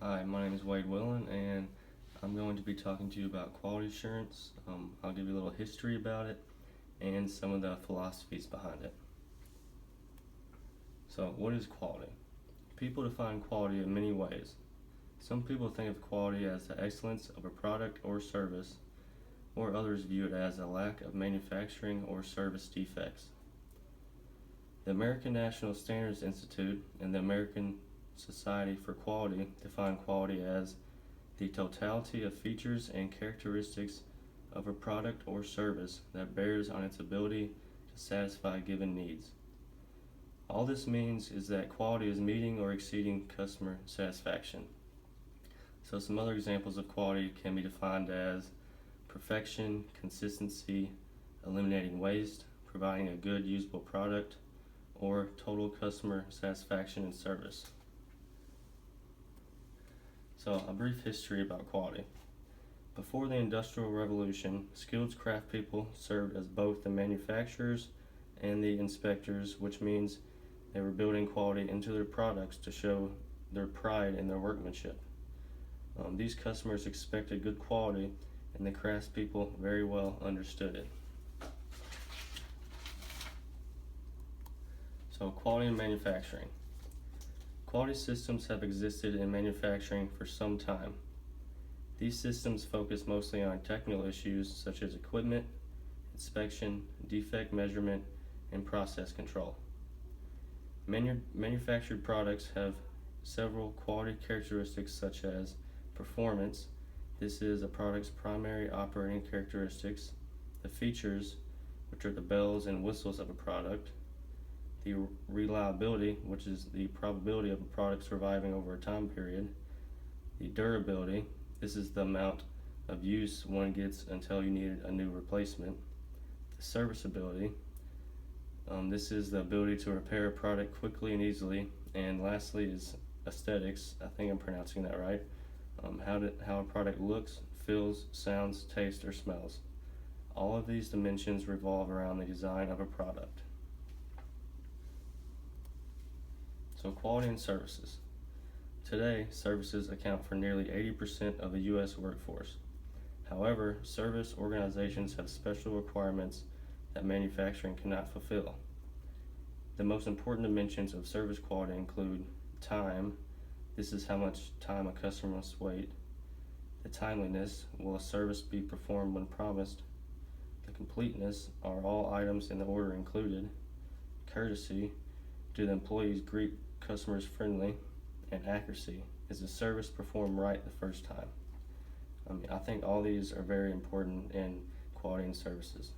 Hi, my name is Wade Willen, and I'm going to be talking to you about quality assurance. I'll give you a little history about it and some of the philosophies behind it. So, what is quality? People define quality in many ways. Some people think of quality as the excellence of a product or service, or others view it as a lack of manufacturing or service defects. The American National Standards Institute and the American Society for Quality define quality as the totality of features and characteristics of a product or service that bears on its ability to satisfy given needs. All this means is that quality is meeting or exceeding customer satisfaction. So some other examples of quality can be defined as perfection, consistency, eliminating waste, providing a good usable product, or total customer satisfaction and service. So a brief history about quality. Before the Industrial Revolution, skilled craft people served as both the manufacturers and the inspectors, which means they were building quality into their products to show their pride in their workmanship. These customers expected good quality, and the craftspeople very well understood it. So, quality in manufacturing. Quality systems have existed in manufacturing for some time. These systems focus mostly on technical issues such as equipment, inspection, defect measurement, and process control. Manufactured products have several quality characteristics such as performance. This is a product's primary operating characteristics. The features, which are the bells and whistles of a product. The reliability, which is the probability of a product surviving over a time period. The durability, this is the amount of use one gets until you need a new replacement. The serviceability, this is the ability to repair a product quickly and easily. And lastly is aesthetics, I think I'm pronouncing that right. How a product looks, feels, sounds, tastes, or smells. All of these dimensions revolve around the design of a product. So quality and services. Today, services account for nearly 80% of the U.S. workforce. However, service organizations have special requirements that manufacturing cannot fulfill. The most important dimensions of service quality include time. This is how much time a customer must wait. The timeliness, will a service be performed when promised? The completeness, are all items in the order included? Courtesy, do the employees greet customers friendly? And accuracy, is the service performed right the first time? I think all these are very important in quality and services.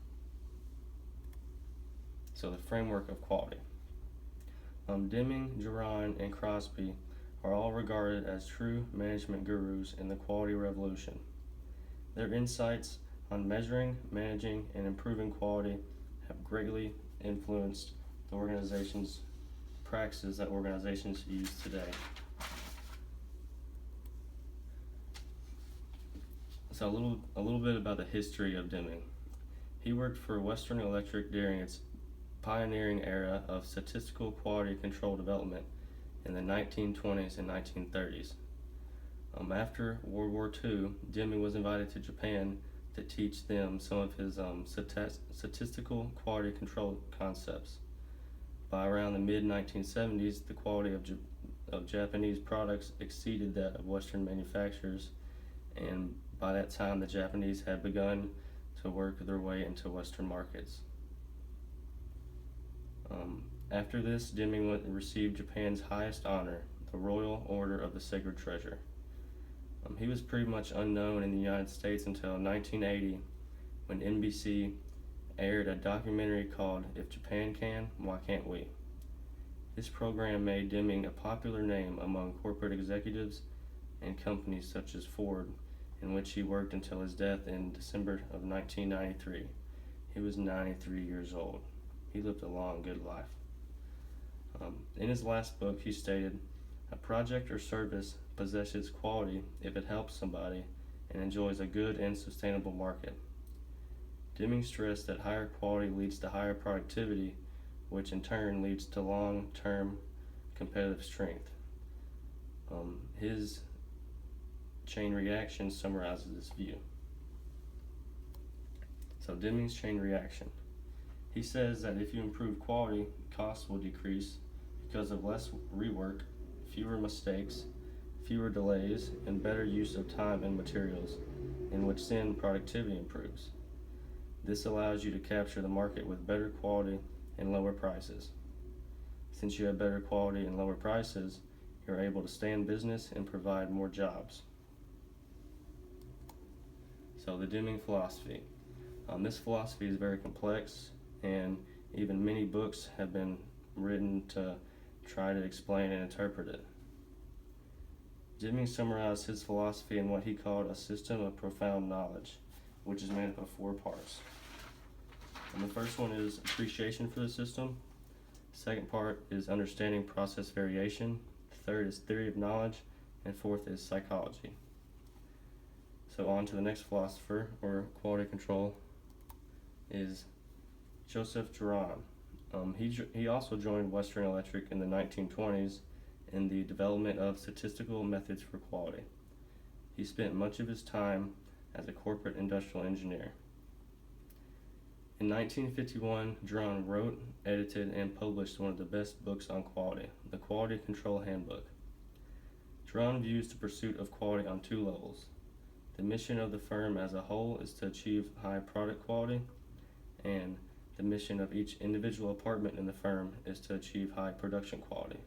So the framework of quality. Deming, Juran, and Crosby are all regarded as true management gurus in the quality revolution. Their insights on measuring, managing, and improving quality have greatly influenced the organization's practices that organizations use today. So a little bit about the history of Deming. He worked for Western Electric during its pioneering era of statistical quality control development in the 1920s and 1930s. After World War II, Deming was invited to Japan to teach them some of his statistical quality control concepts. By around the mid-1970s, the quality of Japanese products exceeded that of Western manufacturers, and by that time the Japanese had begun to work their way into Western markets. After this, Deming received Japan's highest honor, the Royal Order of the Sacred Treasure. He was pretty much unknown in the United States until 1980, when NBC aired a documentary called If Japan Can, Why Can't We? This program made Deming a popular name among corporate executives and companies such as Ford, in which he worked until his death in December of 1993. He was 93 years old. He lived a long, good life. In his last book, he stated, "A project or service possesses quality if it helps somebody and enjoys a good and sustainable market." Deming stressed that higher quality leads to higher productivity, which in turn leads to long-term competitive strength. His chain reaction summarizes this view. So Deming's chain reaction. He says that if you improve quality, costs will decrease because of less rework, fewer mistakes, fewer delays, and better use of time and materials, in which then productivity improves. This allows you to capture the market with better quality and lower prices. Since you have better quality and lower prices, you're able to stay in business and provide more jobs. So the Deming philosophy. This philosophy is very complex, and even many books have been written to try to explain and interpret it. Deming summarized his philosophy in what he called a system of profound knowledge, which is made up of 4 parts. And the first one is appreciation for the system. Second part is understanding process variation. Third is theory of knowledge. And fourth is psychology. So on to the next philosopher, or quality control, is Joseph Juran. He also joined Western Electric in the 1920s in the development of statistical methods for quality. He spent much of his time as a corporate industrial engineer. In 1951, Juran wrote, edited, and published one of the best books on quality, the Quality Control Handbook. Juran views the pursuit of quality on 2 levels. The mission of the firm as a whole is to achieve high product quality, and the mission of each individual department in the firm is to achieve high production quality.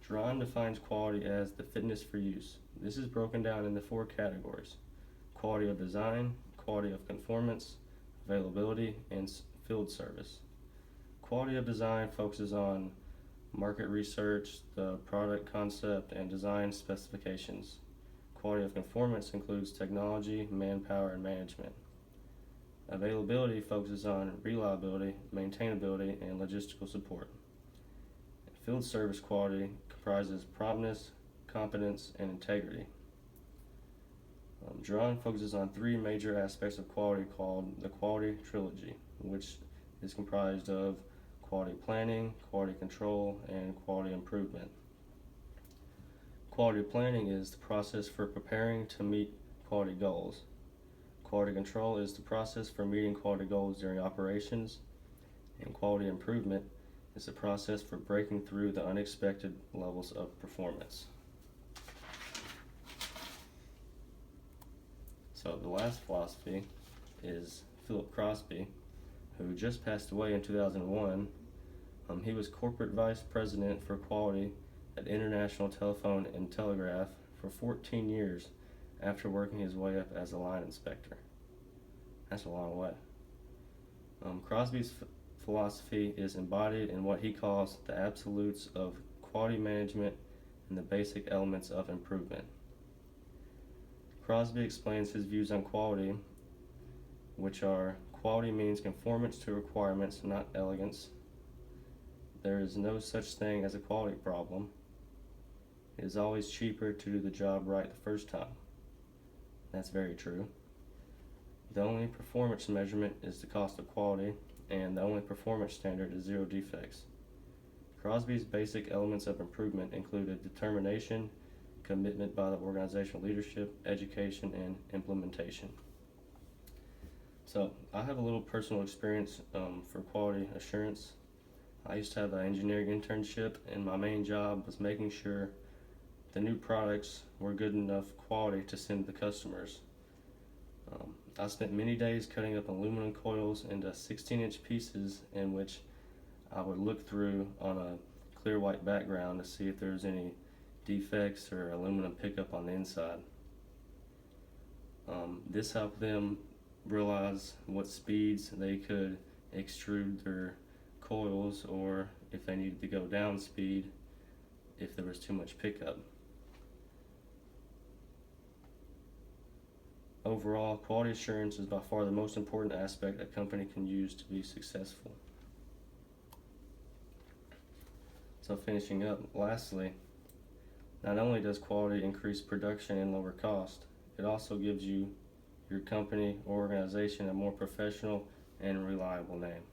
Juran defines quality as the fitness for use. This is broken down into 4 categories: quality of design, quality of conformance, availability, and field service. Quality of design focuses on market research, the product concept, and design specifications. Quality of conformance includes technology, manpower, and management. Availability focuses on reliability, maintainability, and logistical support. Field service quality comprises promptness, competence, and integrity. Juran focuses on 3 major aspects of quality called the quality trilogy, which is comprised of quality planning, quality control, and quality improvement. Quality planning is the process for preparing to meet quality goals. Quality control is the process for meeting quality goals during operations, and quality improvement is the process for breaking through the unexpected levels of performance. So the last philosophy is Philip Crosby, who just passed away in 2001. He was corporate vice president for quality at International Telephone and Telegraph for 14 years after working his way up as a line inspector. That's a long way. Crosby's philosophy is embodied in what he calls the absolutes of quality management and the basic elements of improvement. Crosby explains his views on quality, which are: quality means conformance to requirements, not elegance. There is no such thing as a quality problem. It is always cheaper to do the job right the first time. That's very true. The only performance measurement is the cost of quality, and the only performance standard is 0 defects. Crosby's basic elements of improvement included determination, commitment by the organizational leadership, education, and implementation. So I have a little personal experience for quality assurance. I used to have an engineering internship, and my main job was making sure the new products were good enough quality to send to the customers. I spent many days cutting up aluminum coils into 16-inch pieces, in which I would look through on a clear white background to see if there's any defects or aluminum pickup on the inside. This helped them realize what speeds they could extrude their coils, or if they needed to go down speed if there was too much pickup. Overall, quality assurance is by far the most important aspect a company can use to be successful. So finishing up, lastly, not only does quality increase production and lower cost, it also gives you, your company or organization, a more professional and reliable name.